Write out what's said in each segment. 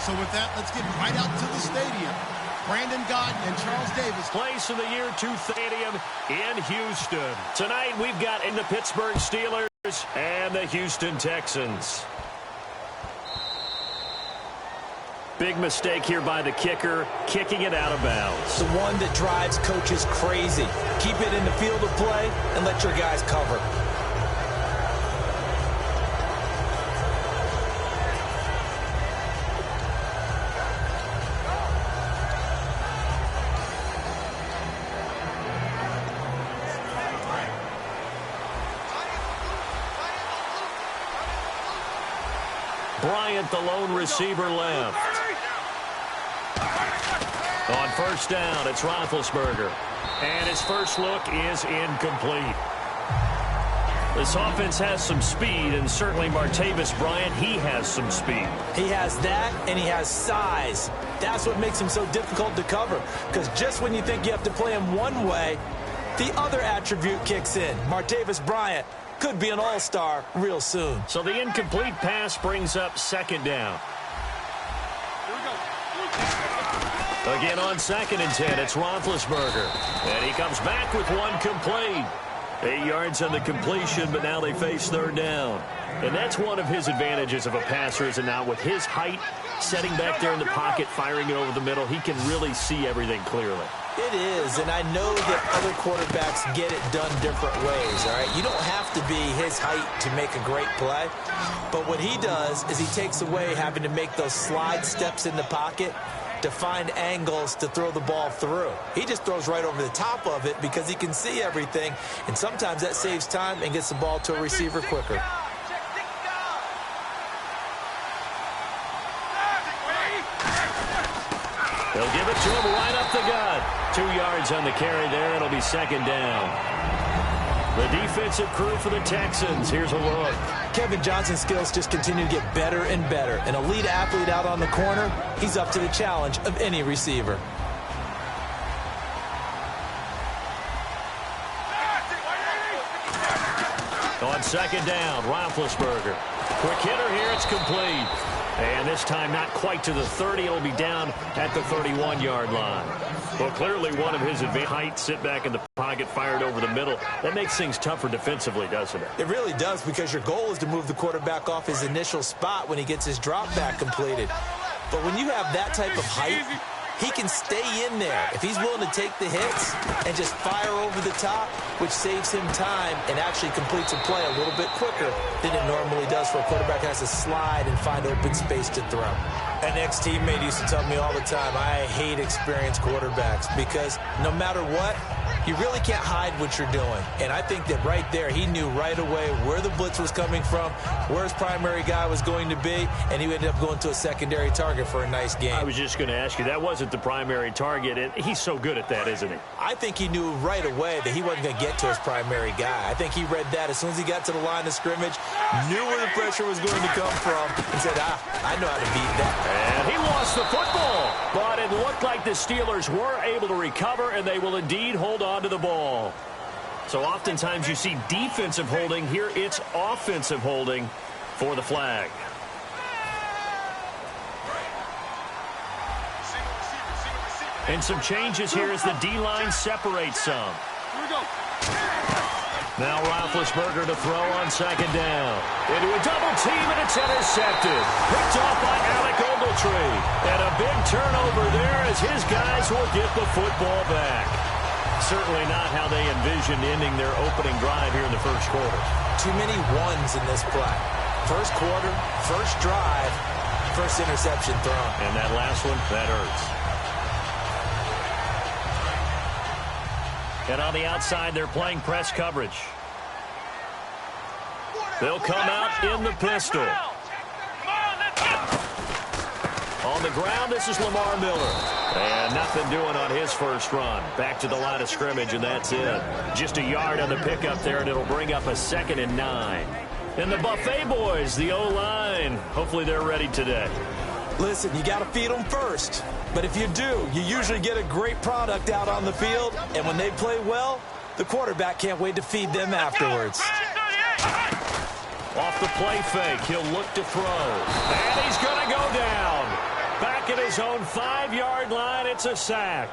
So with that, let's get right out to the stadium. Brandon Godden and Charles Davis. Place of the year 2 stadium in Houston. Tonight we've got in the Pittsburgh Steelers and the Houston Texans. Big mistake here by the kicker, kicking it out of bounds. The one that drives coaches crazy. Keep it in the field of play and let your guys cover. Bryant, the lone receiver, left. On first down, it's Roethlisberger. And his first look is incomplete. This offense has some speed, and certainly Martavis Bryant, he has some speed. He has that, and he has size. That's what makes him so difficult to cover, because just when you think you have to play him one way, the other attribute kicks in. Martavis Bryant could be an all-star real soon. So the incomplete pass brings up second down. Again on 2nd and 10, it's Roethlisberger. And he comes back with one complete. 8 yards on the completion, but now they face third down. And that's one of his advantages of a passer, is now with his height, setting back there in the pocket, firing it over the middle, he can really see everything clearly. It is, and I know that other quarterbacks get it done different ways, all right? You don't have to be his height to make a great play, but what he does is he takes away having to make those slide steps in the pocket to find angles to throw the ball through. He just throws right over the top of it because he can see everything, and sometimes that saves time and gets the ball to a receiver quicker. They'll give it to him right up the gut. 2 yards on the carry there. It'll be second down. The defensive crew for the Texans. Here's a look. Kevin Johnson's skills just continue to get better and better. An elite athlete out on the corner, he's up to the challenge of any receiver. On second down, Roethlisberger. Quick hitter here, it's complete. And this time not quite to the 30. It'll be down at the 31-yard line. Well, clearly one of his advanced height, sit back in the pocket, fired over the middle. That makes things tougher defensively, doesn't it? It really does, because your goal is to move the quarterback off his initial spot when he gets his drop back completed. But when you have that type of height, he can stay in there if he's willing to take the hits and just fire over the top, which saves him time and actually completes a play a little bit quicker than it normally does for a quarterback who has to slide and find open space to throw. An ex-teammate used to tell me all the time, I hate experienced quarterbacks, because no matter what, you really can't hide what you're doing. And I think that right there, he knew right away where the blitz was coming from, where his primary guy was going to be, and he ended up going to a secondary target for a nice game. I was just going to ask you, that wasn't the primary target, and he's so good at that, isn't he? I think he knew right away that he wasn't going to get to his primary guy. I think he read that as soon as he got to the line of scrimmage, knew where the pressure was going to come from, and said, I know how to beat that. And he lost the football, but it looked like the Steelers were able to recover, and they will indeed hold on to the ball. So oftentimes you see defensive holding. Here it's offensive holding for the flag. And some changes here as the D-line separates some. Now Roethlisberger to throw on second down. Into a double team, and it's intercepted. Picked off by Alec Ogletree. And a big turnover there as his guys will get the football back. Certainly not how they envisioned ending their opening drive here in the first quarter. Too many ones in this play. First quarter, first drive, first interception thrown. And that last one, that hurts. And on the outside, they're playing press coverage. They'll come out in the pistol. On the ground, this is Lamar Miller. And nothing doing on his first run. Back to the line of scrimmage, and that's it. Just a yard on the pickup there, and it'll bring up a 2nd and 9. And the Buffet boys, the O-line, hopefully they're ready today. Listen, you got to feed them first. But if you do, you usually get a great product out on the field. And when they play well, the quarterback can't wait to feed them afterwards. Off the play fake, he'll look to throw. And he's going to go down. his own 5-yard line. It's a sack.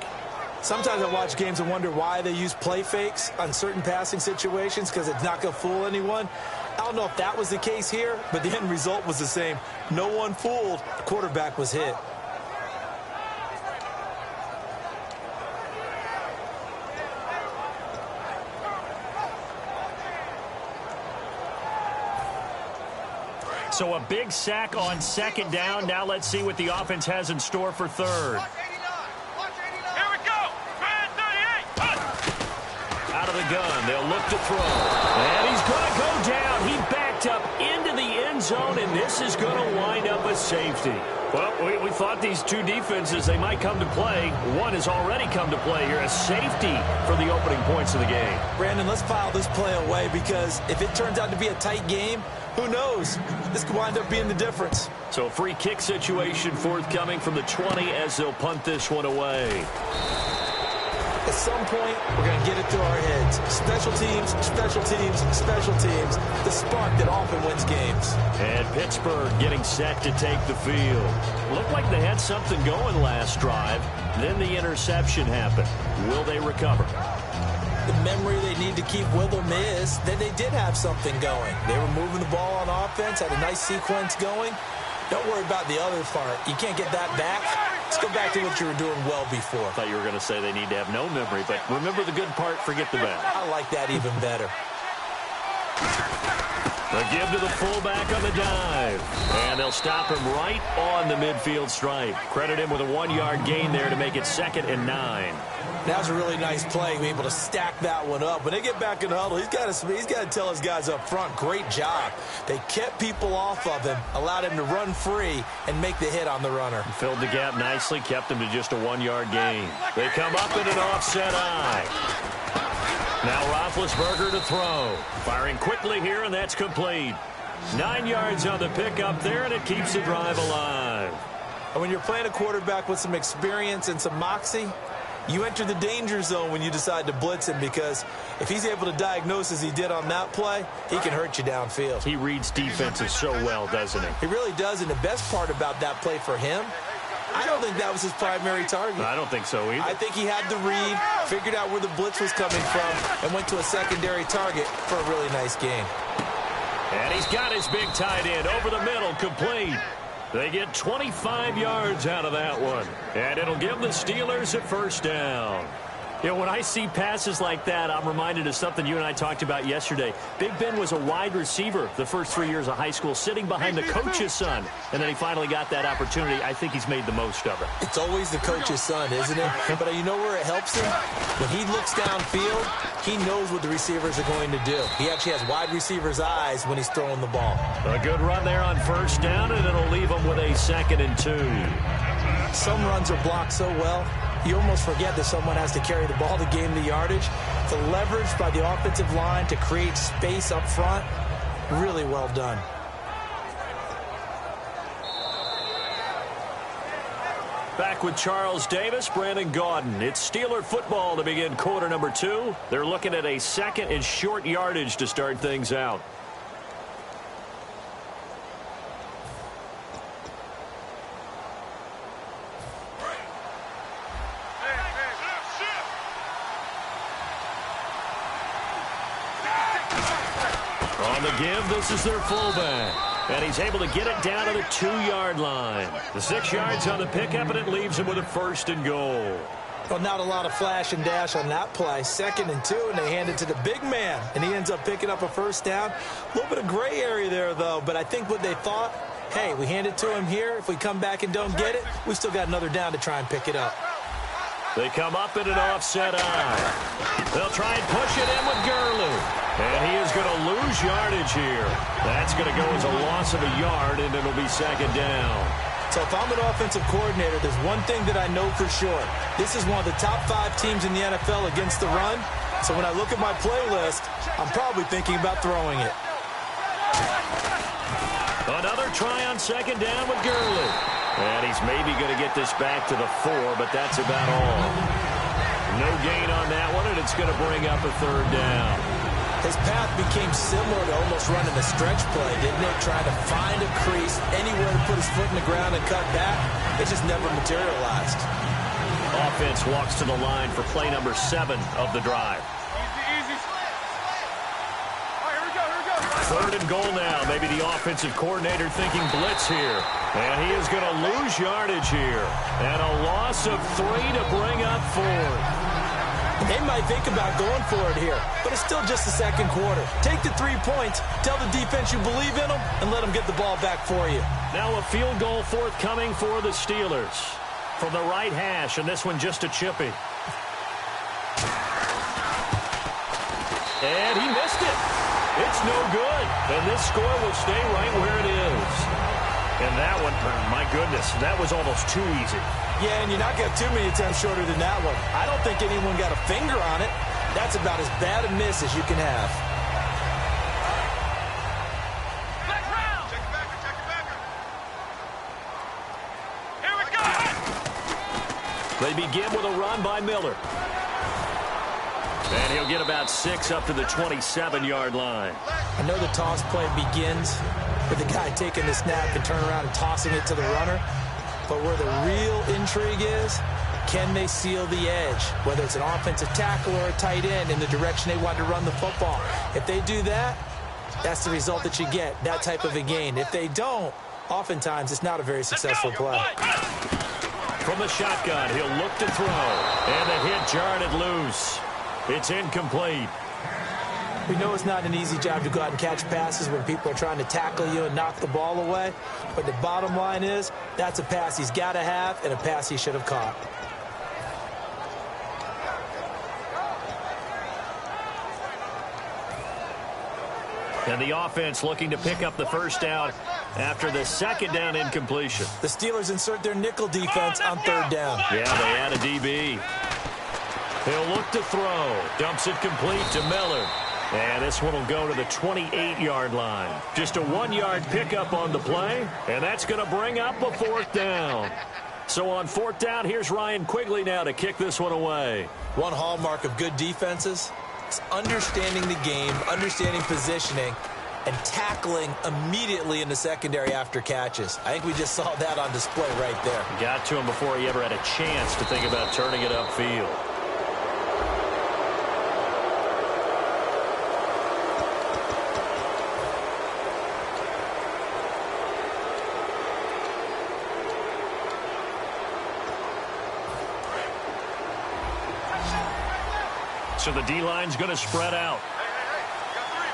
Sometimes I watch games and wonder why they use play fakes on certain passing situations because it's not going to fool anyone. I don't know if that was the case here, but the end result was the same. No one fooled. The quarterback was hit. So a big sack on second down. Now let's see what the offense has in store for third. Here we go. Man 38. Out of the gun. They'll look to throw. And he's going to go down. He backed up into the end zone, and this is going to wind up a safety. Well, we thought these two defenses, they might come to play. One has already come to play here. A safety for the opening points of the game. Brandon, let's file this play away because if it turns out to be a tight game, who knows? This could wind up being the difference. So free kick situation forthcoming from the 20 as they'll punt this one away. At some point, we're going to get it through our heads. Special teams, special teams, special teams. The spark that often wins games. And Pittsburgh getting set to take the field. Looked like they had something going last drive. Then the interception happened. Will they recover? The memory they need to keep with them is that they did have something going. They were moving the ball on offense, had a nice sequence going. Don't worry about the other part. You can't get that back. Let's go back to what you were doing well before. I thought you were going to say they need to have no memory, but remember the good part, forget the bad. I like that even better. The give to the fullback on the dive. And they'll stop him right on the midfield stripe. Credit him with a 1-yard gain there to make it 2nd and 9. That was a really nice play, being able to stack that one up. When they get back in the huddle, he's got to tell his guys up front, great job. They kept people off of him, allowed him to run free, and make the hit on the runner. Filled the gap nicely, kept him to just a 1-yard gain. They come up in an offset eye. Now Roethlisberger to throw. Firing quickly here, and that's complete. 9 yards on the pickup there, and it keeps the drive alive. And when you're playing a quarterback with some experience and some moxie, you enter the danger zone when you decide to blitz him because if he's able to diagnose as he did on that play, he can hurt you downfield. He reads defenses so well, doesn't he? He really does, and the best part about that play for him, I don't think that was his primary target. I don't think so either. I think he had the read, figured out where the blitz was coming from, and went to a secondary target for a really nice game. And he's got his big tight end over the middle, complete. They get 25 yards out of that one. And it'll give the Steelers a first down. You know, when I see passes like that, I'm reminded of something you and I talked about yesterday. Big Ben was a wide receiver the first 3 years of high school, sitting behind the coach's son. And then he finally got that opportunity. I think he's made the most of it. It's always the coach's son, isn't it? But you know where it helps him? When he looks downfield, he knows what the receivers are going to do. He actually has wide receivers' eyes when he's throwing the ball. A good run there on first down, and it'll leave him with a 2nd and 2. Some runs are blocked so well, you almost forget that someone has to carry the ball to gain the yardage. The leverage by the offensive line to create space up front, really well done. Back with Charles Davis, Brandon Gaudin. It's Steeler football to begin quarter number 2. They're looking at a 2nd and short yardage to start things out. On the give, this is their fullback. And he's able to get it down to the 2-yard line. The 6 yards on the pickup, and it leaves him with a 1st and goal. Well, not a lot of flash and dash on that play. 2nd and 2, and they hand it to the big man. And he ends up picking up a first down. A little bit of gray area there, though. But I think what they thought, hey, we hand it to him here. If we come back and don't get it, we still got another down to try and pick it up. They come up in an offset eye. They'll try and push it in with Gurley. And he is going to lose yardage here. That's going to go as a loss of a yard, and it'll be 2nd down. So if I'm an offensive coordinator, there's one thing that I know for sure. This is one of the top 5 teams in the NFL against the run. So when I look at my playlist, I'm probably thinking about throwing it. Another try on 2nd down with Gurley. And he's maybe going to get this back to the 4, but that's about all. No gain on that one, and it's going to bring up a 3rd down. His path became similar to almost running a stretch play, didn't it? Trying to find a crease, anywhere to put his foot in the ground and cut back. It just never materialized. Offense walks to the line for play number 7 of the drive. Easy. All right, here we go. 3rd and goal now. Maybe the offensive coordinator thinking blitz here. And he is going to lose yardage here. And a loss of 3 to bring up 4th. They might think about going for it here, but it's still just the second quarter. Take the 3 points, tell the defense you believe in them, and let them get the ball back for you. Now a field goal forthcoming for the Steelers. From the right hash, and this one just a chippy. And he missed it. It's no good. And this score will stay right where it is. And that one, my goodness, that was almost too easy. Yeah, and you're not getting too many attempts shorter than that one. I don't think anyone got a finger on it. That's about as bad a miss as you can have. Back round. Check it back. Here we go. They begin with a run by Miller. And he'll get about 6 up to the 27-yard line. I know the toss play begins with the guy taking the snap and turning around and tossing it to the runner. But where the real intrigue is, can they seal the edge? Whether it's an offensive tackle or a tight end in the direction they want to run the football. If they do that, that's the result that you get, that type of a gain. If they don't, oftentimes it's not a very successful play. From the shotgun, he'll look to throw. And the hit jarred loose. It's incomplete. We know it's not an easy job to go out and catch passes when people are trying to tackle you and knock the ball away. But the bottom line is, that's a pass he's got to have and a pass he should have caught. And the offense looking to pick up the first down after the second down incompletion. The Steelers insert their nickel defense on 3rd down. Yeah, they add a DB. He'll look to throw. Dumps it complete to Miller. And this one will go to the 28-yard line. Just a 1-yard pickup on the play, and that's going to bring up a 4th down. So on 4th down, here's Ryan Quigley now to kick this one away. One hallmark of good defenses is understanding the game, understanding positioning, and tackling immediately in the secondary after catches. I think we just saw that on display right there. Got to him before he ever had a chance to think about turning it upfield. So the D-line's going to spread out. Hey. Got three.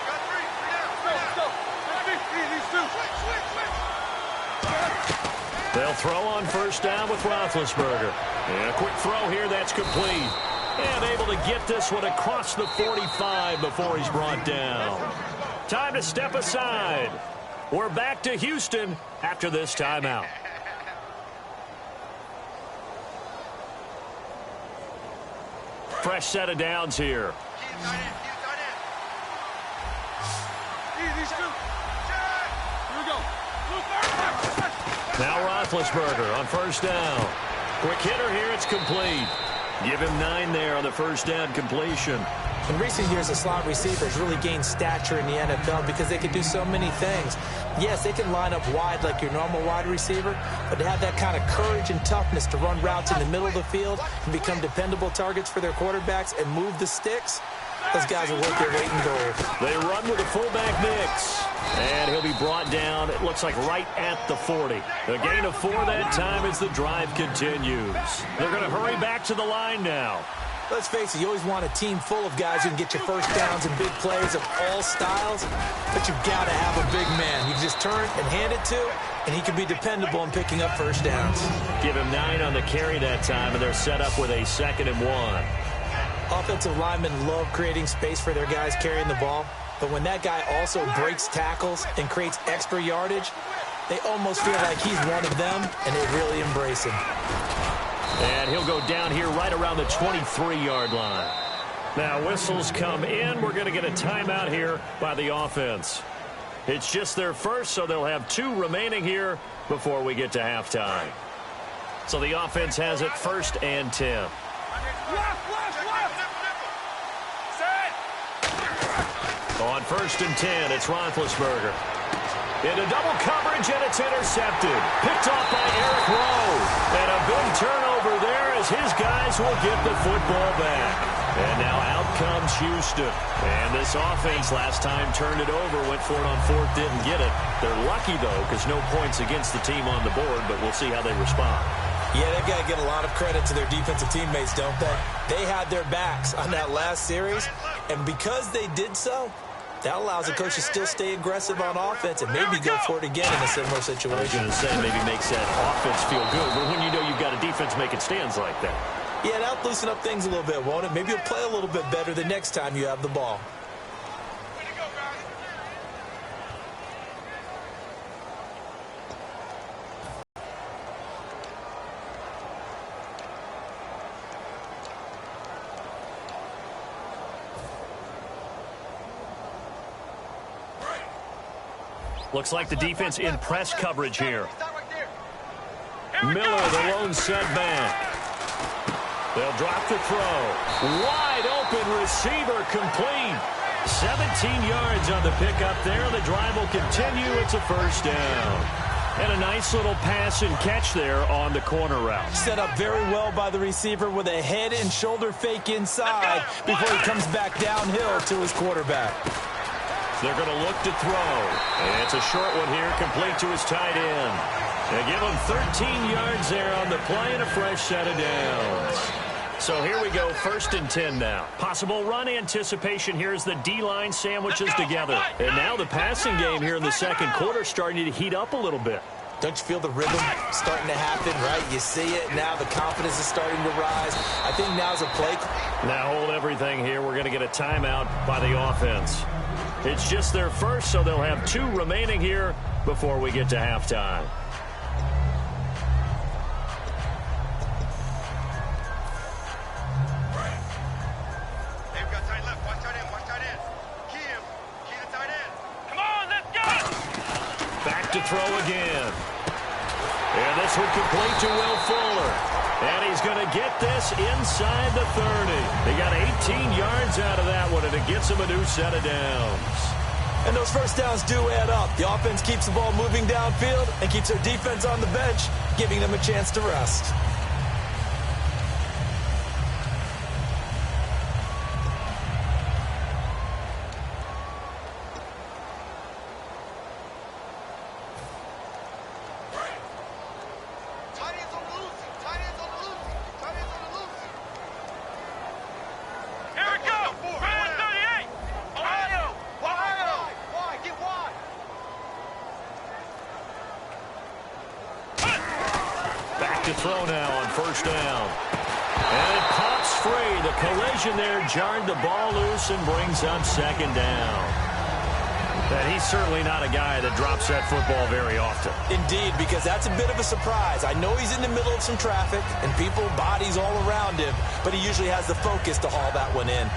Switch. They'll throw on 1st down with Roethlisberger. And a quick throw here, that's complete. And able to get this one across the 45 before he's brought down. Time to step aside. We're back to Houston after this timeout. Fresh set of downs here. Now Roethlisberger on 1st down. Quick hitter here, it's complete. Give him 9 there on the 1st down completion. In recent years, the slot receivers really gained stature in the NFL because they can do so many things. Yes, they can line up wide like your normal wide receiver, but to have that kind of courage and toughness to run routes in the middle of the field and become dependable targets for their quarterbacks and move the sticks, those guys will work their weight in gold. They run with a fullback mix. And he'll be brought down, it looks like, right at the 40. A gain of 4 that time as the drive continues. They're going to hurry back to the line now. Let's face it, you always want a team full of guys who can get you first downs and big plays of all styles, but you've got to have a big man. You can just turn and hand it to, and he can be dependable in picking up first downs. Give him 9 on the carry that time, and they're set up with a 2nd and 1. Offensive linemen love creating space for their guys carrying the ball, but when that guy also breaks tackles and creates extra yardage, they almost feel like he's one of them, and they really embrace him. And he'll go down here right around the 23-yard line. Now whistles come in. We're going to get a timeout here by the offense. It's just their first, so they'll have 2 remaining here before we get to halftime. So the offense has it 1st and 10. Left. Set. On 1st and 10, it's Roethlisberger. Into double coverage, and it's intercepted. Picked off by Eric Rowe. And a big turnover there as his guys will get the football back. And now out comes Houston. And this offense last time turned it over, went for it on 4th, didn't get it. They're lucky, though, because no points against the team on the board, but we'll see how they respond. Yeah, they've got to get a lot of credit to their defensive teammates, don't they? They had their backs on that last series, and because they did so, that allows the coach to still stay aggressive on offense and maybe go for it again in a similar situation. I was going to say maybe makes that offense feel good, but when you know you've got a defense making stands like that. Yeah, that'll loosen up things a little bit, won't it? Maybe you'll play a little bit better the next time you have the ball. Looks like the defense in press coverage here. Miller, the lone setback. They'll drop the throw. Wide open receiver complete. 17 yards on the pickup there. The drive will continue. It's a 1st down. And a nice little pass and catch there on the corner route. Set up very well by the receiver with a head and shoulder fake inside before he comes back downhill to his quarterback. They're going to look to throw. And it's a short one here, complete to his tight end. They give him 13 yards there on the play and a fresh set of downs. So here we go, 1st and 10 now. Possible run anticipation here as the D-line sandwiches together. And now the passing game here in the second quarter starting to heat up a little bit. Don't you feel the rhythm starting to happen, right? You see it. Now the confidence is starting to rise. I think now's a play. Now hold everything here. We're going to get a timeout by the offense. It's just their first, so they'll have 2 remaining here before we get to halftime. They've got tight left. Watch tight end. Watch tight end. Key him. Key the tight end. Come on, let's go. Back to throw again. And this one complete to Will Fuller. And he's going to get this inside the 30. They got 18 yards out of that one, and it gets him a new set of downs. And those first downs do add up. The offense keeps the ball moving downfield and keeps their defense on the bench, giving them a chance to rest. Throw now on 1st down. And it pops free. The collision there jarred the ball loose and brings up 2nd down. And he's certainly not a guy that drops that football very often. Indeed, because that's a bit of a surprise. I know he's in the middle of some traffic and people, bodies all around him, but he usually has the focus to haul that one in.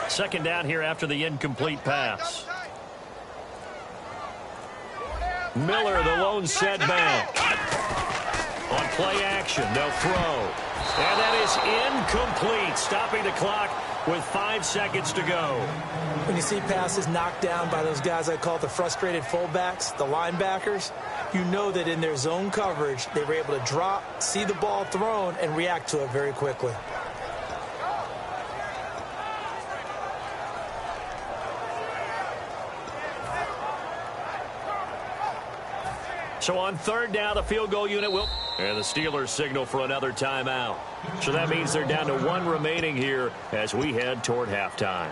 Second down here after the incomplete pass. Miller, the lone setback. On play action, they'll throw. And that is incomplete, stopping the clock with 5 seconds to go. When you see passes knocked down by those guys I call the frustrated fullbacks, the linebackers, you know that in their zone coverage, they were able to drop, see the ball thrown, and react to it very quickly. So on 3rd down, the field goal unit will... And the Steelers signal for another timeout. So that means they're down to 1 remaining here as we head toward halftime.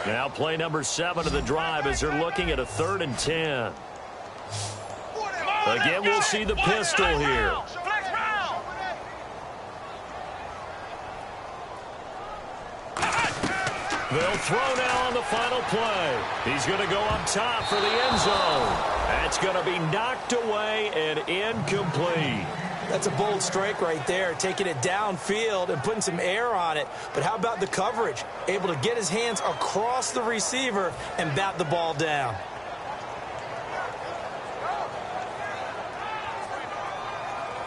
Now play number 7 of the drive as they're looking at a 3rd and 10. Again, we'll see the pistol here. They'll throw now on the final play. He's going to go up top for the end zone. That's going to be knocked away and incomplete. That's a bold strike right there, taking it downfield and putting some air on it. But how about the coverage? Able to get his hands across the receiver and bat the ball down.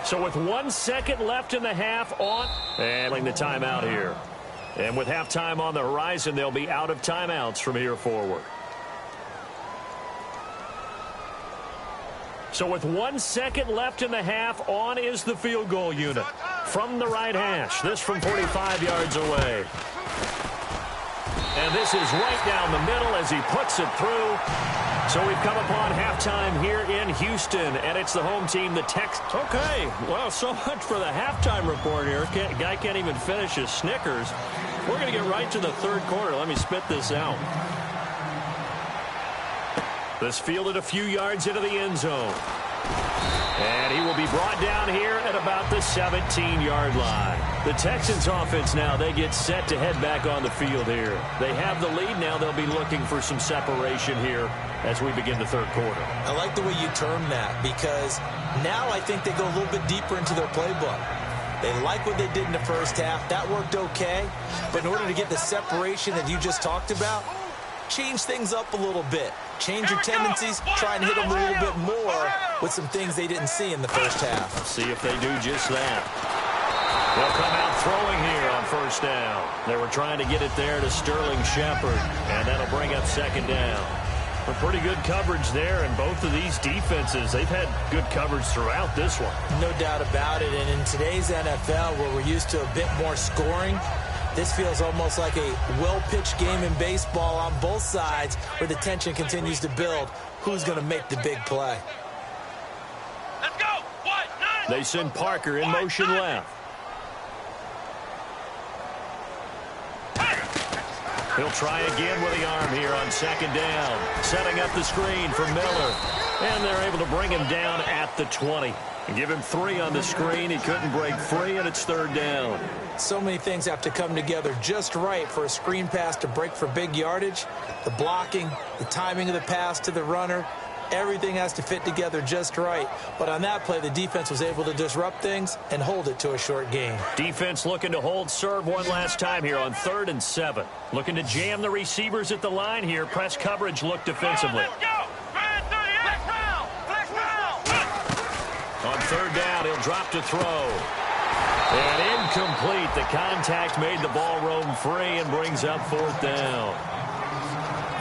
So with 1 second left in the half on, handling the timeout here. And with halftime on the horizon, they'll be out of timeouts from here forward. So with 1 second left in the half, on is the field goal unit. From the right hash, this from 45 yards away. And this is right down the middle as he puts it through. So we've come upon halftime here in Houston, and it's the home team, the Texans. Okay, well, so much for the halftime report here. Guy can't even finish his Snickers. We're going to get right to the third quarter. Let me spit this out. This fielded a few yards into the end zone. And he will be brought down here at about the 17-yard line. The Texans offense now, they get set to head back on the field here. They have the lead now. They'll be looking for some separation here as we begin the third quarter. I like the way you term that, because now I think they go a little bit deeper into their playbook. They like what they did in the first half. That worked okay. But in order to get the separation that you just talked about, change things up a little bit. Change your tendencies. Try and hit them a little bit more with some things they didn't see in the first half. See if they do just that. They'll come out throwing here on first down. They were trying to get it there to Sterling Shepard, and that'll bring up second down. A pretty good coverage there, and both of these defenses, they've had good coverage throughout this one. No doubt about it, and in today's NFL, where we're used to a bit more scoring, this feels almost like a well-pitched game in baseball on both sides where the tension continues to build. Who's going to make the big play? Let's go. 1-9. They send Parker in motion left. He'll try again with the arm here on second down. Setting up the screen for Miller. And they're able to bring him down at the 20. And give him 3 on the screen. He couldn't break free, and it's third down. So many things have to come together just right for a screen pass to break for big yardage. The blocking, the timing of the pass to the runner, everything has to fit together just right. But on that play, the defense was able to disrupt things and hold it to a short gain. Defense looking to hold serve one last time here on 3rd and 7. Looking to jam the receivers at the line here. Press coverage look defensively. Let's go. Flex round. On third down, he'll drop to throw. And incomplete. The contact made the ball roam free and brings up 4th down.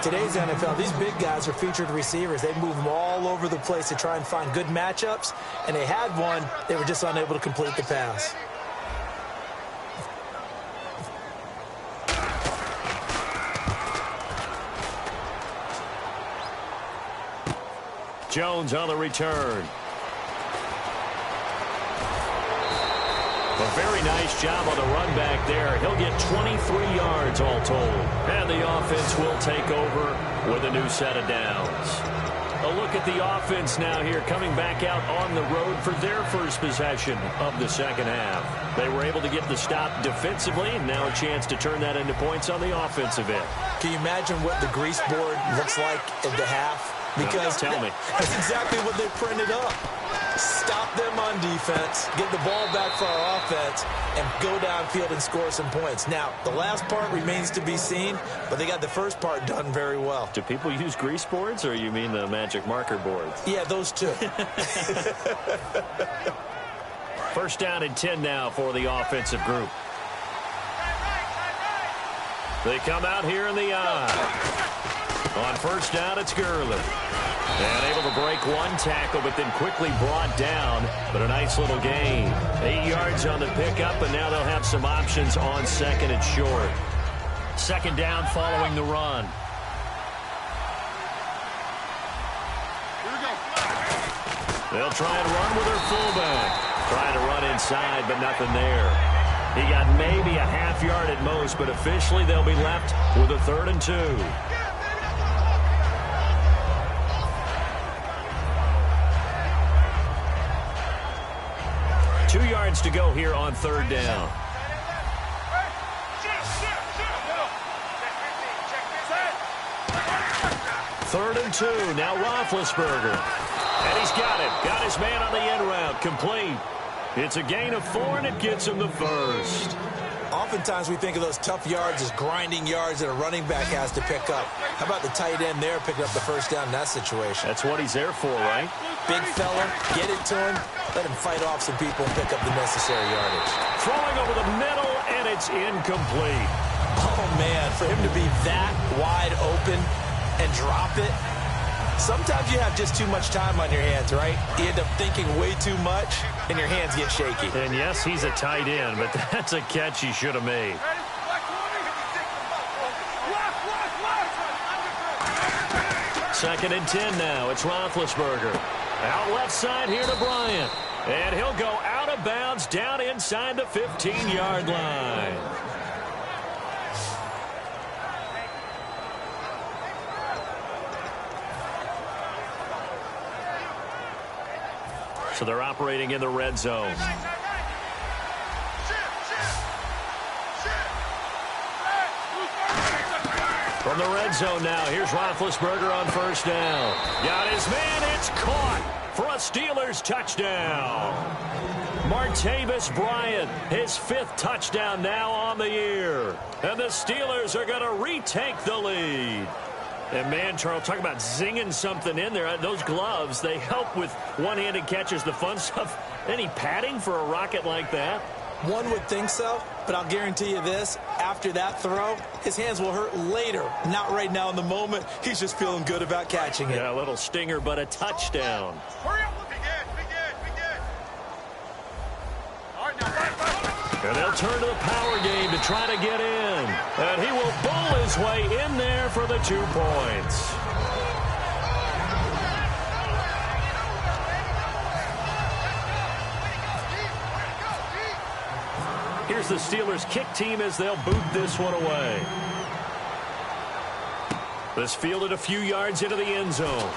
Today's NFL, these big guys are featured receivers. They move them all over the place to try and find good matchups, and they had one. They were just unable to complete the pass. Jones on the return. A very nice job on the run back there. He'll get 23 yards all told. And the offense will take over with a new set of downs. A look at the offense now here, coming back out on the road for their first possession of the second half. They were able to get the stop defensively, and now a chance to turn that into points on the offensive end. Can you imagine what the grease board looks like at the half? Because tell me. That's exactly what they printed up. Stop them on defense, get the ball back for our offense, and go downfield and score some points. Now, the last part remains to be seen, but they got the first part done very well. Do people use grease boards, or you mean the magic marker boards? Yeah, those two. First down and 10 now for the offensive group. They come out here in the eye. On first down, it's Gurley. And able to break one tackle, but then quickly brought down. But a nice little gain. 8 yards on the pickup, and now they'll have some options on second and short. Second down following the run. They'll try and run with their fullback. Trying to run inside, but nothing there. He got maybe a half yard at most, but officially they'll be left with a 3rd and 2. 2 yards to go here on 3rd down. 3rd and 2. Now Roethlisberger. And he's got it. Got his man on the end route. Complete. It's a gain of 4, and it gets him the first. Oftentimes we think of those tough yards as grinding yards that a running back has to pick up. How about the tight end there picking up the first down in that situation? That's what he's there for, right? Big fella, get it to him, let him fight off some people and pick up the necessary yardage. Throwing over the middle, and it's incomplete. Oh, man, for him to be that wide open and drop it. Sometimes you have just too much time on your hands, right? You end up thinking way too much, and your hands get shaky. And yes, he's a tight end, but that's a catch he should have made. Second and 10 now. It's Roethlisberger. Out left side here to Bryant. And he'll go out of bounds down inside the 15-yard line. So they're operating in the red zone. From the red zone now, here's Roethlisberger on first down. Got his man, it's caught for a Steelers touchdown. Martavis Bryant, his 5th touchdown now on the year. And the Steelers are going to retake the lead. And, man, Charles, talk about zinging something in there. Those gloves, they help with one-handed catches, the fun stuff. Any padding for a rocket like that? One would think so, but I'll guarantee you this. After that throw, his hands will hurt later. Not right now in the moment. He's just feeling good about catching it. Yeah, a little stinger, but a touchdown. Hurry up. Big Ed. All right, now, And they'll turn to the power game to try to get in. And he will bowl his way in there for the 2 points. Here's the Steelers' kick team as they'll boot this one away. This fielded a few yards into the end zone.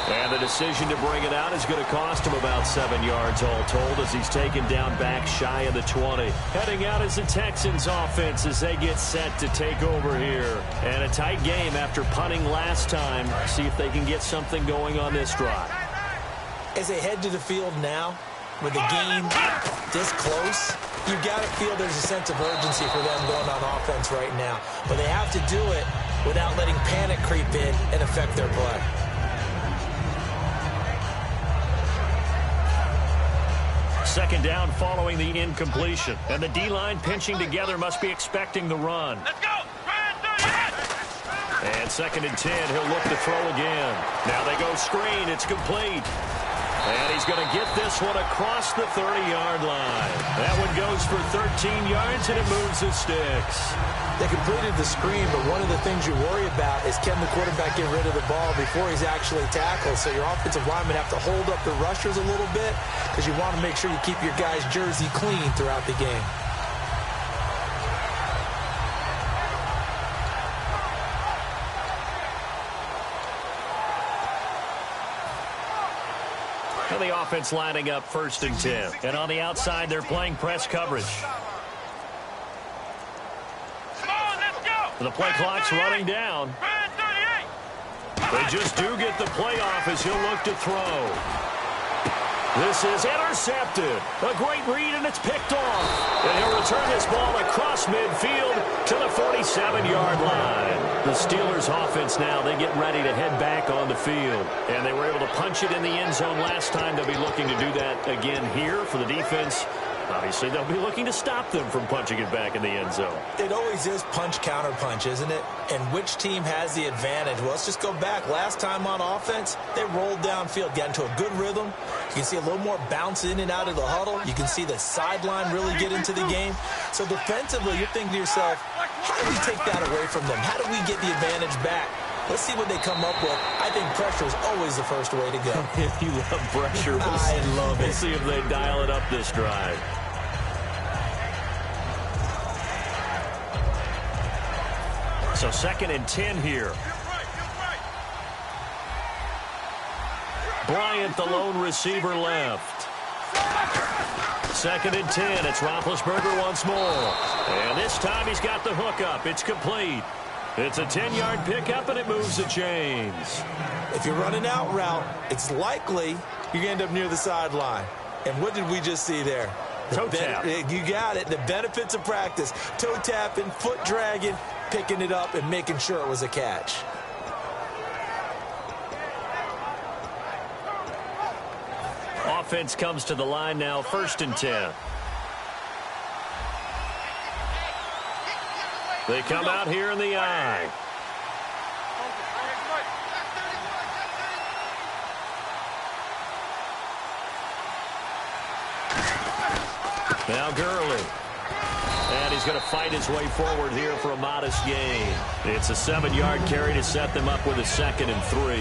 And the decision to bring it out is going to cost him about 7 yards all told as he's taken down back shy of the 20. Heading out is the Texans offense as they get set to take over here. And a tight game after punting last time. See if they can get something going on this drive. As they head to the field now, with the game this close, you've got to feel there's a sense of urgency for them going on offense right now. But they have to do it without letting panic creep in and affect their play. Second down following the incompletion. And the D-line pinching together must be expecting the run. let's go. And second and 10, he'll look to throw again. Now they go screen. It's complete. And he's going to get this one across the 30-yard line. That one goes for 13 yards, and it moves the sticks. They completed the screen, but one of the things you worry about is can the quarterback get rid of the ball before he's actually tackled? So your offensive linemen have to hold up the rushers a little bit because you want to make sure you keep your guy's jersey clean throughout the game. And the offense lining up 1st and 10. And on the outside, they're playing press coverage. Come on, let's go. The play clock's running down. They just do get the play off as he'll look to throw. This is intercepted. A great read, and it's picked off. And he'll return this ball across midfield to the 47-yard line. The Steelers' offense now, they get ready to head back on the field. And they were able to punch it in the end zone last time. They'll be looking to do that again here for the defense. Obviously, they'll be looking to stop them from punching it back in the end zone. It always is punch-counter-punch, isn't it? And which team has the advantage? Well, let's just go back. Last time on offense, they rolled downfield, got into a good rhythm. You can see a little more bounce in and out of the huddle. You can see the sideline really get into the game. So defensively, you're thinking to yourself, how do we take that away from them? How do we get the advantage back? Let's see what they come up with. I think pressure is always the first way to go. You love pressure. I love it. We'll see if they dial it up this drive. So 2nd and 10 here. Bryant, the lone receiver, left. 2nd and 10. It's Roethlisberger once more. And this time he's got the hook up. It's complete. It's a 10-yard pickup, and it moves the chains. If you're running out route, it's likely you're going to end up near the sideline. And what did we just see there? Toe tap. You got it. The benefits of practice. Toe tapping, foot dragging, picking it up, and making sure it was a catch. Offense comes to the line now, 1st and 10. They come out here in the I. Now Gurley. And he's going to fight his way forward here for a modest gain. It's a 7-yard carry to set them up with a 2nd and 3.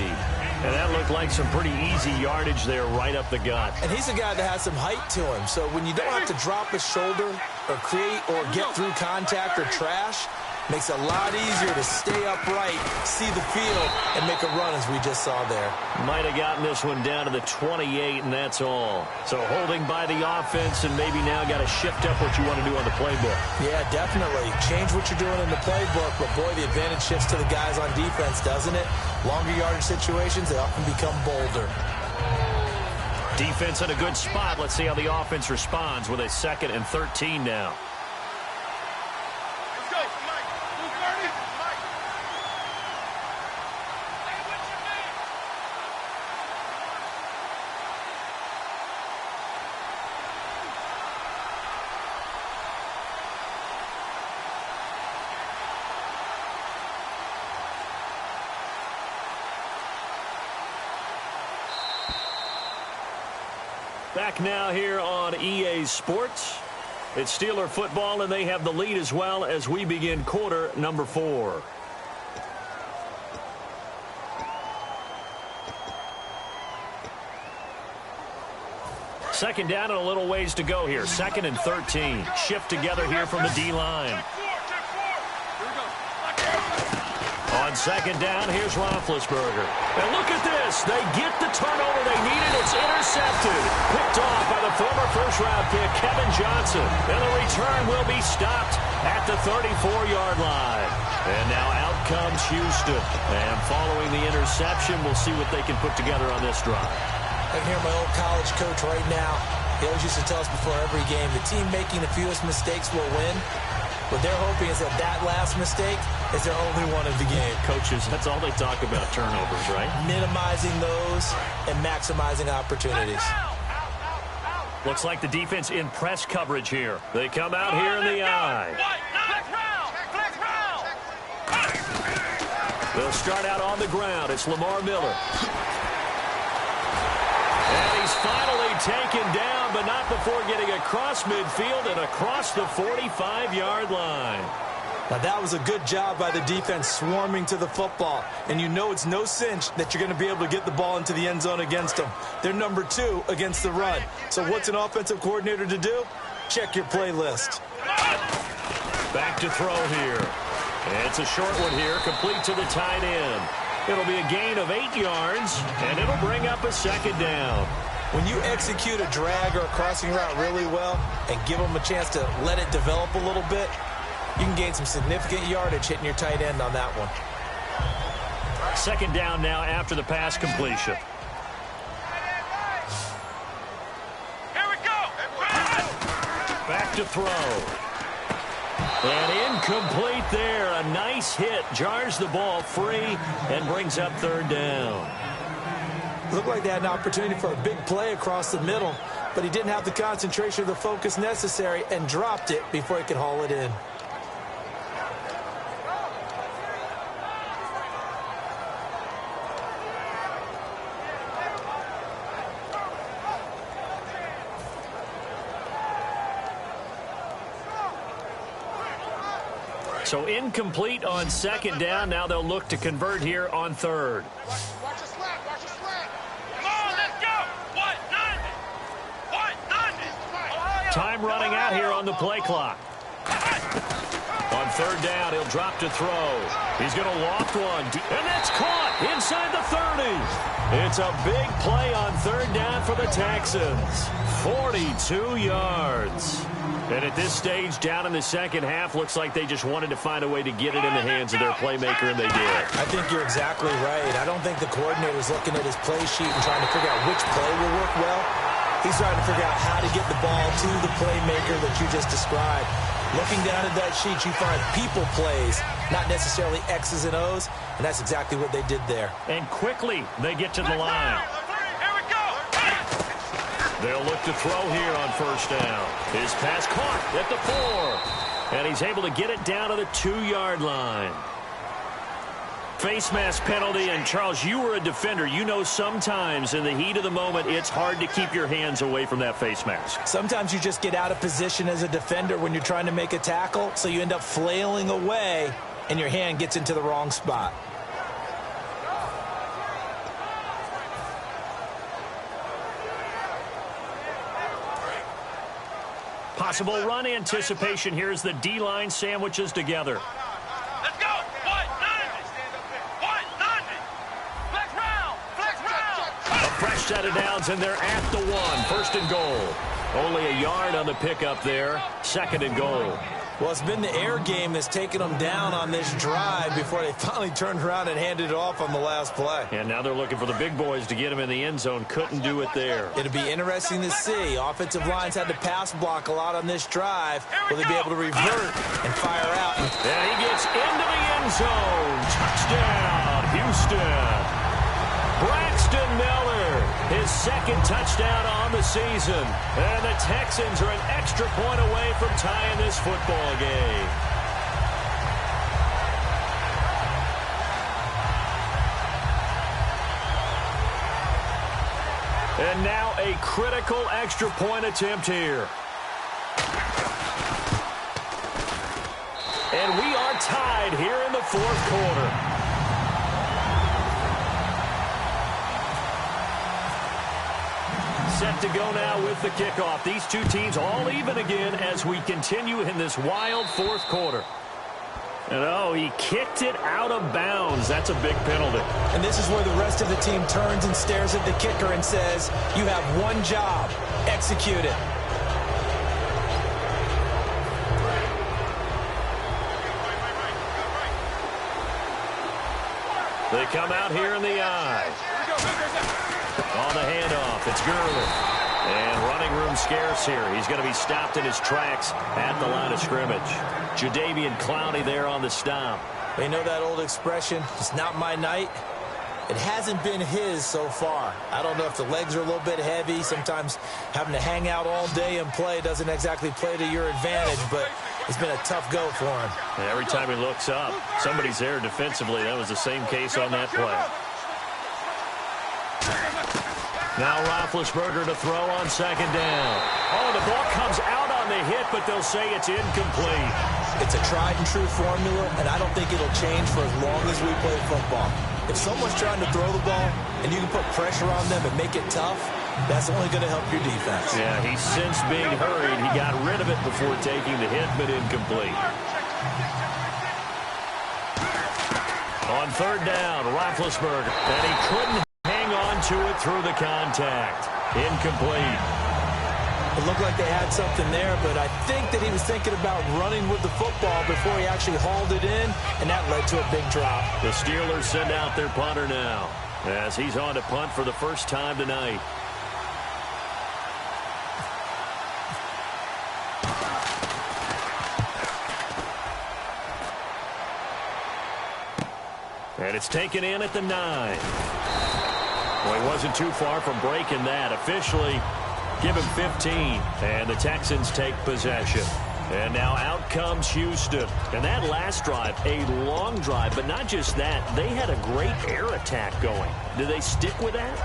And that looked like some pretty easy yardage there right up the gut. And he's a guy that has some height to him. So when you don't have to drop a shoulder or create or get through contact or trash, makes it a lot easier to stay upright, see the field, and make a run as we just saw there. Might have gotten this one down to the 28, and that's all. So holding by the offense, and maybe now got to shift up what you want to do on the playbook. Yeah, definitely. Change what you're doing in the playbook, but boy, the advantage shifts to the guys on defense, doesn't it? Longer yardage situations, they often become bolder. Defense in a good spot. Let's see how the offense responds with a 2nd and 13 now. Back now here on EA Sports. It's Steeler football, and they have the lead as well as we begin quarter number 4. Second down and a little ways to go here. 2nd and 13. Shift together here from the D-line. On 2nd down, here's Roethlisberger. And look at this. They get the turnover they needed. It's intercepted. Picked off by the former first-round pick, Kevin Johnson. And the return will be stopped at the 34-yard line. And now out comes Houston. And following the interception, we'll see what they can put together on this drive. I can hear my old college coach right now. He always used to tell us before every game, the team making the fewest mistakes will win. What they're hoping is that last mistake is their only one of the game. Coaches, that's all they talk about, turnovers, right? Minimizing those and maximizing opportunities. Looks like the defense in press coverage here. They come out here in the I. They'll start out on the ground. It's Lamar Miller. And he's finally taken down, but not before getting across midfield and across the 45-yard line. Now, that was a good job by the defense swarming to the football. And you know it's no cinch that you're going to be able to get the ball into the end zone against them. They're number 2 against the run. So what's an offensive coordinator to do? Check your playlist. Back to throw here. And it's a short one here, complete to the tight end. It'll be a gain of 8 yards, and it'll bring up a 2nd down. When you execute a drag or a crossing route really well and give them a chance to let it develop a little bit, you can gain some significant yardage hitting your tight end on that one. 2nd down now after the pass completion. Here we go. Back to throw. And incomplete there. A nice hit. Jars the ball free and brings up 3rd down. Looked like they had an opportunity for a big play across the middle, but he didn't have the concentration or the focus necessary and dropped it before he could haul it in. So incomplete on 2nd down. Now they'll look to convert here on 3rd. Watch the slant. Watch the slant. Come on, let's go. What? None. Time running out here on the play clock. On 3rd down, he'll drop to throw. He's going to loft one. And that's caught inside the 30. It's a big play on 3rd down for the Texans. 42 yards. And at this stage, down in the second half, looks like they just wanted to find a way to get it in the hands of their playmaker, and they did. I think you're exactly right. I don't think the coordinator's looking at his play sheet and trying to figure out which play will work well. He's trying to figure out how to get the ball to the playmaker that you just described. Looking down at that sheet, you find people plays, not necessarily X's and O's, and that's exactly what they did there. And quickly, they get to the line. They'll look to throw here on first down. His pass caught at the 4. And he's able to get it down to the 2-yard line. Face mask penalty, and Charles, you were a defender. You know sometimes in the heat of the moment, it's hard to keep your hands away from that face mask. Sometimes you just get out of position as a defender when you're trying to make a tackle, so you end up flailing away, and your hand gets into the wrong spot. Possible run anticipation here as the D-line sandwiches together. Let's go. 190. 190. Flex round. Flex round. A fresh set of downs, and they're at the 1. First and goal. Only a yard on the pickup there. Second and goal. Well, it's been the air game that's taken them down on this drive before they finally turned around and handed it off on the last play. And now they're looking for the big boys to get him in the end zone. Couldn't do it there. It'll be interesting to see. Offensive lines had to pass block a lot on this drive. Will they be able to revert and fire out? And he gets into the end zone. Touchdown, Houston. Braxton Miller, his second touchdown on the season. And the Texans are an extra point away from tying this football game. And now a critical extra point attempt here. And we are tied here in the fourth quarter. Set to go now with the kickoff. These two teams all even again as we continue in this wild fourth quarter. And oh, he kicked it out of bounds. That's a big penalty. And this is where the rest of the team turns and stares at the kicker and says, you have one job, execute it. They come out here in the eye. On the handoff, it's Gurley. And running room scarce here. He's going to be stopped in his tracks at the line of scrimmage. Jadeveon Clowney there on the stop. You know that old expression, it's not my night? It hasn't been his so far. I don't know if the legs are a little bit heavy. Sometimes having to hang out all day and play doesn't exactly play to your advantage, but it's been a tough go for him. And every time he looks up, somebody's there defensively. That was the same case on that play. Now Roethlisberger to throw on second down. Oh, the ball comes out on the hit, but they'll say it's incomplete. It's a tried-and-true formula, and I don't think it'll change for as long as we play football. If someone's trying to throw the ball and you can put pressure on them and make it tough, that's only going to help your defense. Yeah, he sensed being hurried. He got rid of it before taking the hit, but incomplete. On third down, Roethlisberger, and he couldn't hang on to it through the contact. Incomplete. It looked like they had something there, but I think that he was thinking about running with the football before he actually hauled it in, and that led to a big drop. The Steelers send out their punter now as he's on to punt for the first time tonight. And it's taken in at the 9. Well, he wasn't too far from breaking that. Officially, give him 15, and the Texans take possession. And now out comes Houston. And that last drive, a long drive, but not just that. They had a great air attack going. Do they stick with that?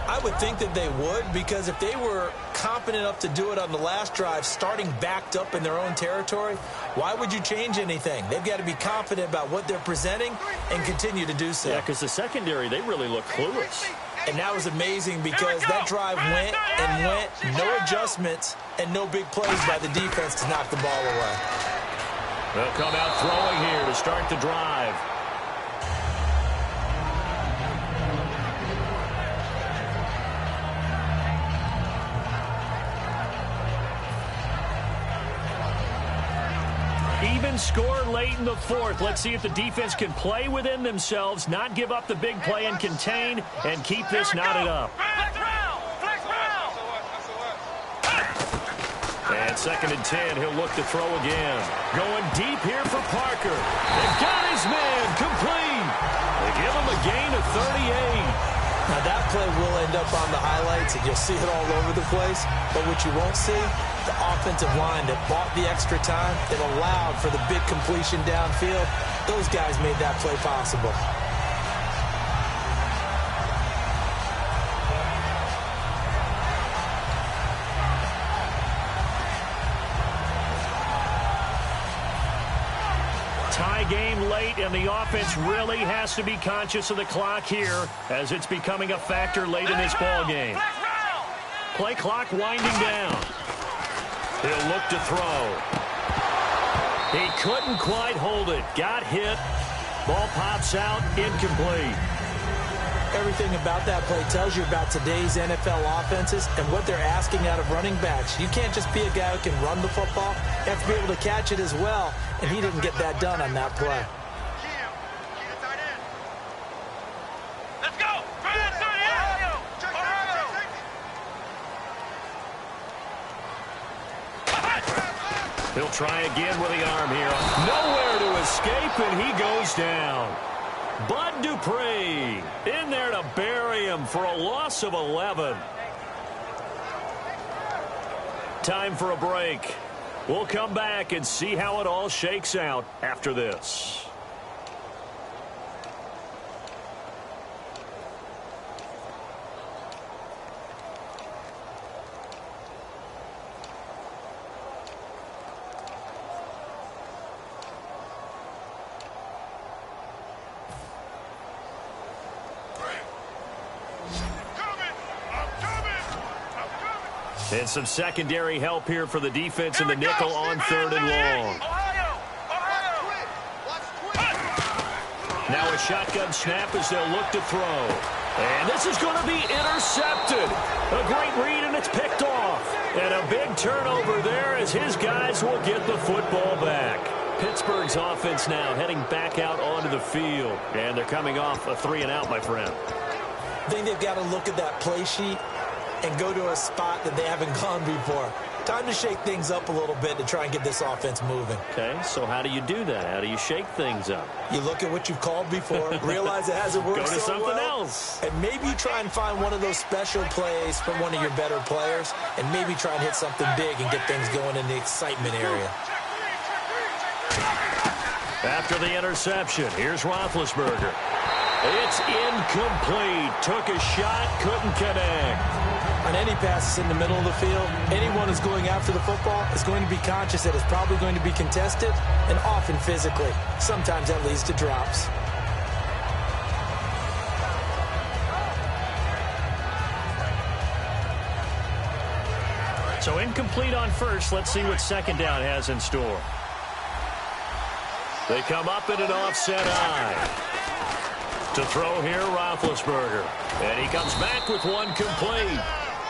I would think that they would, because if they were competent enough to do it on the last drive, starting backed up in their own territory, why would you change anything? They've got to be confident about what they're presenting and continue to do so. Yeah, because the secondary, they really look clueless. And that was amazing because that drive went and went, no adjustments, and no big plays by the defense to knock the ball away. They'll come out throwing here to start the drive. even score late in the fourth. Let's see if the defense can play within themselves, not give up the big play and contain, and keep this knotted up. And 2nd and 10, he'll look to throw again. Going deep here for Parker. They've got his man complete. They give him a gain of 38. Now that play will end up on the highlights, and you'll see it all over the place. But what you won't see, the offensive line that bought the extra time, that allowed for the big completion downfield, those guys made that play possible. Tie game late, and the offense really has to be conscious of the clock here as it's becoming a factor late in this ball game. Play clock winding down. He'll look to throw. He couldn't quite hold it. Got hit. Ball pops out. Incomplete. Everything about that play tells you about today's NFL offenses and what they're asking out of running backs. You can't just be a guy who can run the football. You have to be able to catch it as well, and he didn't get that done on that play. Let's go! He'll try again with the arm here. Nowhere to escape, and he goes down. Bud Dupree in there to bury him for a loss of 11. Time for a break. We'll come back and see how it all shakes out after this. And some secondary help here for the defense in the nickel on 3rd and long. Now a shotgun snap as they'll look to throw. And this is going to be intercepted. A great read, and it's picked off. And a big turnover there as his guys will get the football back. Pittsburgh's offense now heading back out onto the field. And they're coming off a 3-and-out, my friend. I think they've got to look at that play sheet and go to a spot that they haven't gone before. Time to shake things up a little bit to try and get this offense moving. Okay, so how do you do that? How do you shake things up? You look at what you've called before, realize it hasn't worked Go to so something well, else. and maybe try and find one of those special plays from one of your better players, and maybe try and hit something big and get things going in the excitement area. After the interception, here's Roethlisberger. It's incomplete. Took a shot, couldn't connect. On any passes in the middle of the field, anyone who's going after the football is going to be conscious that it's probably going to be contested, and often physically. Sometimes that leads to drops. So incomplete on first. Let's see what 2nd down has in store. They come up in an offset eye. To throw here, Roethlisberger. And he comes back with one complete.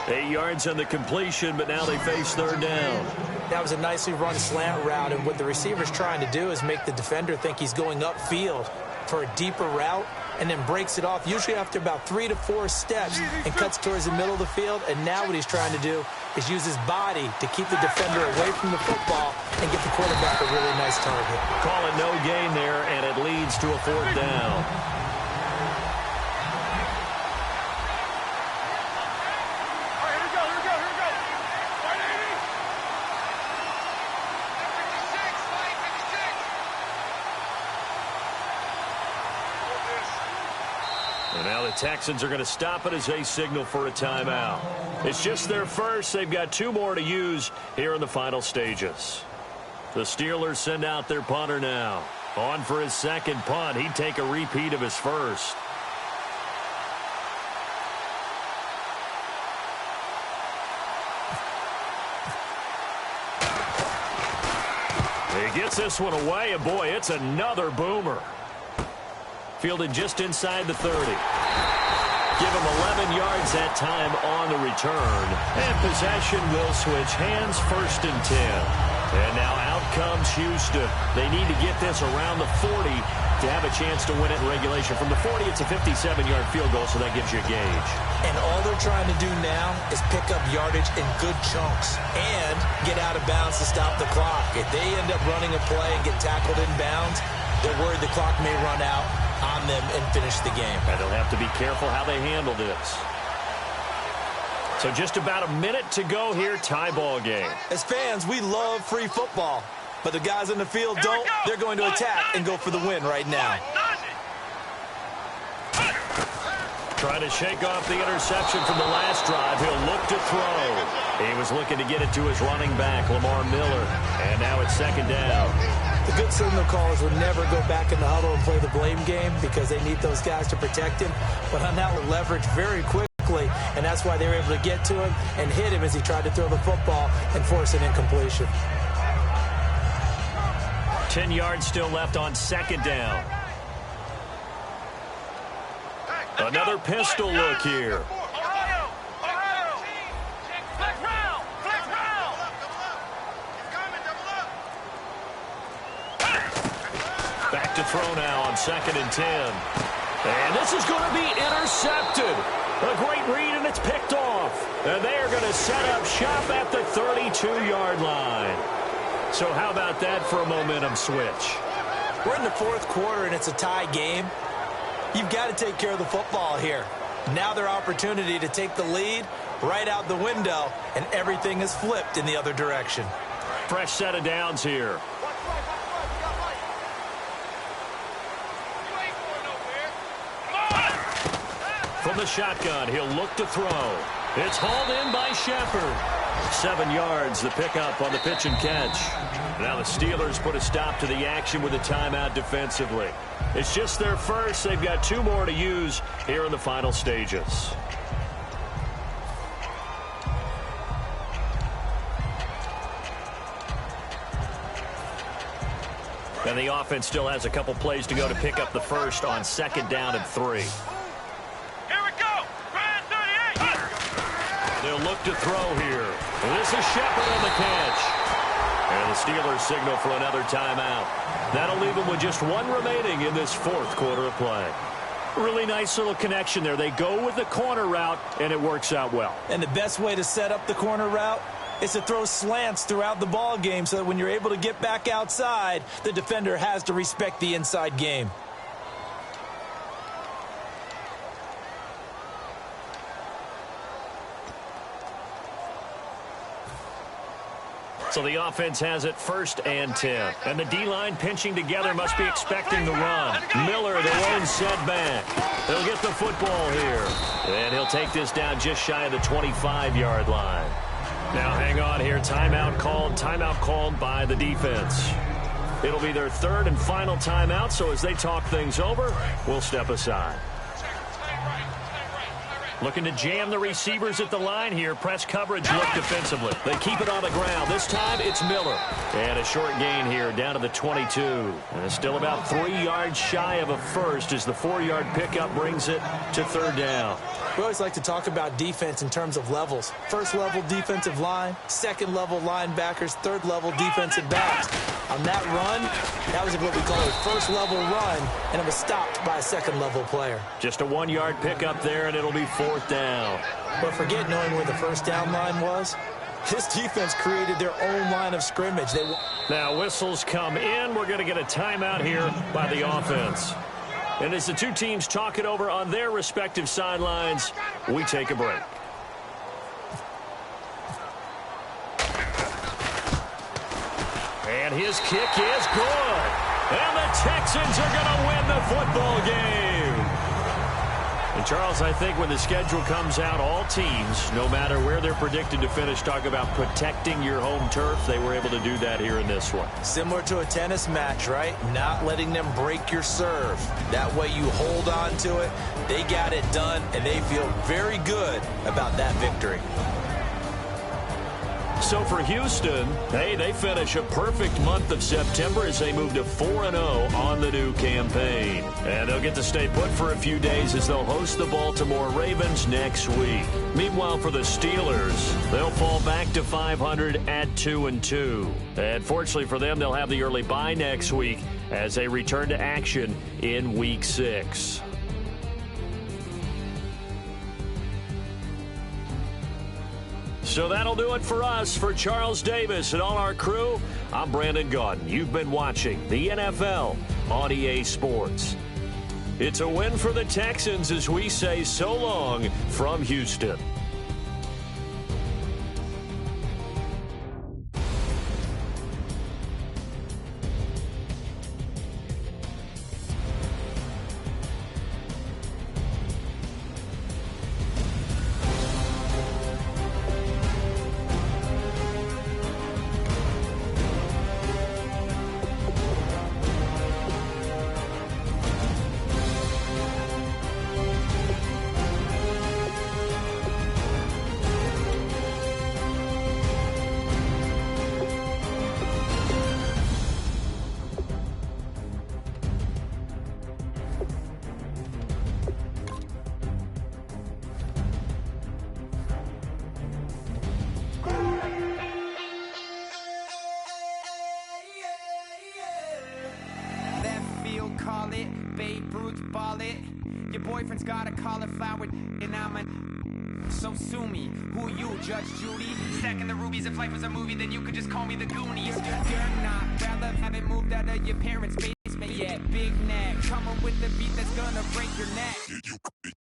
8 yards on the completion, but now they face 3rd down. That was a nicely run slant route, and what the receiver's trying to do is make the defender think he's going upfield for a deeper route, and then breaks it off, usually after about 3 to 4 steps, and cuts towards the middle of the field. And now what he's trying to do is use his body to keep the defender away from the football and get the quarterback a really nice target. Call it no gain there, and it leads to a 4th down. And now the Texans are going to stop it as they signal for a timeout. It's just their first. They've got 2 more to use here in the final stages. The Steelers send out their punter now. On for his 2nd punt. He'd take a repeat of his first. He gets this one away, and boy, it's another boomer. Fielded just inside the 30. Give him 11 yards that time on the return. And possession will switch hands, 1st and 10. And now out comes Houston. They need to get this around the 40 to have a chance to win it in regulation. From the 40, it's a 57-yard field goal, so that gives you a gauge. And all they're trying to do now is pick up yardage in good chunks and get out of bounds to stop the clock. If they end up running a play and get tackled in bounds, they're worried the clock may run out on them and finish the game. And they'll have to be careful how they handle this. So just about a minute to go here, tie ball game. As fans, we love free football, but the guys in the field don't. They're going to attack and go for the win right now. Trying to shake off the interception from the last drive. He'll look to throw. He was looking to get it to his running back, Lamar Miller. And now it's second down. The good signal callers would never go back in the huddle and play the blame game because they need those guys to protect him. But on that one, leverage very quickly, and that's why they were able to get to him and hit him as he tried to throw the football and force an incompletion. 10 yards still left on second down. Another pistol look here. Back to throw now on second and 10. And this is going to be intercepted. A great read, and it's picked off. And they are going to set up shop at the 32-yard line. So how about that for a momentum switch? We're in the fourth quarter, and it's a tie game. You've got to take care of the football here. Now their opportunity to take the lead right out the window, and everything is flipped in the other direction. Fresh set of downs here. From the shotgun, he'll look to throw. It's hauled in by Shepard. 7 yards, the pickup on the pitch and catch. Now the Steelers put a stop to the action with a timeout defensively. It's just their first. They've got 2 more to use here in the final stages. And the offense still has a couple plays to go to pick up the first on second down and 3. They'll look to throw here. This is Shepard on the catch. And the Steelers signal for another timeout. That'll leave them with just 1 remaining in this fourth quarter of play. Really nice little connection there. They go with the corner route, and it works out well. And the best way to set up the corner route is to throw slants throughout the ball game so that when you're able to get back outside, the defender has to respect the inside game. So the offense has it first and 10. And the D-line pinching together must be expecting the run. Miller, the lone setback. He'll get the football here. And he'll take this down just shy of the 25-yard line. Now hang on here. Timeout called by the defense. It'll be their third and final timeout, so as they talk things over, we'll step aside. Looking to jam the receivers at the line here. Press coverage look defensively. They keep it on the ground. This time it's Miller. And a short gain here down to the 22. And it's still about 3 yards shy of a first as the 4-yard pickup brings it to third down. We always like to talk about defense in terms of levels. First level defensive line, second level linebackers, third level defensive backs. On that run, that was what we call a first level run, and it was stopped by a second level player. Just a 1-yard pickup there, and it'll be fourth down. But forget knowing where the first down line was. This defense created their own line of scrimmage. Now whistles come in. We're going to get a timeout here by the offense. And as the two teams talk it over on their respective sidelines, we take a break. And his kick is good. And the Texans are going to win the football game. And, Charles, I think when the schedule comes out, all teams, no matter where they're predicted to finish, talk about protecting your home turf. They were able to do that here in this one. Similar to a tennis match, right? Not letting them break your serve. That way you hold on to it. They got it done, and they feel very good about that victory. So for Houston, hey, they finish a perfect month of September as they move to 4-0 on the new campaign. And they'll get to stay put for a few days as they'll host the Baltimore Ravens next week. Meanwhile, for the Steelers, they'll fall back to 500 at 2-2. And fortunately for them, they'll have the early bye next week as they return to action in Week 6. So that'll do it for us. For Charles Davis and all our crew, I'm Brandon Gaudin. You've been watching the NFL on EA Sports. It's a win for the Texans as we say so long from Houston. Call it, Babe Ruth ball it. Your boyfriend's got a cauliflower and I'm so sue me. Who you, Judge Judy? Stacking the rubies. If life was a movie, then you could just call me the Goonies. You're not relevant, haven't moved out of your parents' basement yet. Big neck, coming with the beat that's gonna break your neck.